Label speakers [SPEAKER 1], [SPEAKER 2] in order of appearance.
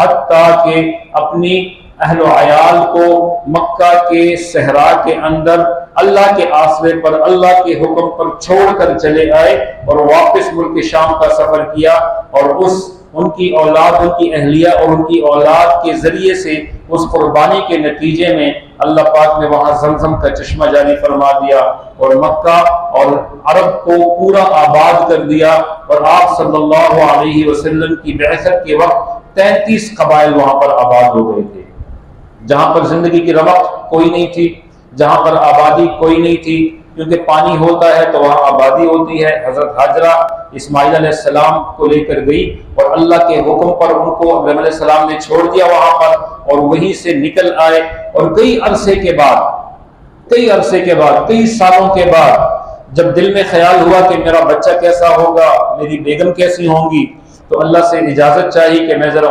[SPEAKER 1] हत्ता के अपनी अहल अयाल को मक्का के सहरा के अंदर अल्लाह के आसरे पर, अल्लाह के हुक्म पर छोड़कर चले आए और वापस मुल्क शाम का सफर किया। और उनकी औलाद, उनकी अहलिया और उनकी औलाद के जरिए से उस कुर्बानी के नतीजे में अल्लाह पाक ने वहां जमजम का चश्मा जारी फरमा दिया और मक्का और अरब को पूरा आबाद कर दिया। और आप सल्लल्लाहु अलैहि वसल्लम की बिअसत के वक्त 33 कबाइल वहां पर आबाद हो गए थे। जहां पर जिंदगी की रमक कोई नहीं थी, जहां पर आबादी कोई नहीं थी, क्योंकि पानी होता है तो वहां आबादी होती है। हजरत हाजरा इस्माइल अलैहिस्सलाम को लेकर गई और अल्लाह के हुक्म पर उनको इब्राहीम अलैहिस्सलाम ने छोड़ दिया वहां पर, और वहीं से निकल आए। और कई अरसे के बाद, कई सालों के बाद जब दिल में ख्याल हुआ कि मेरा बच्चा कैसा होगा, मेरी बेगम कैसी होंगी, तो अल्लाह से इजाजत चाहिए कि मैं जरा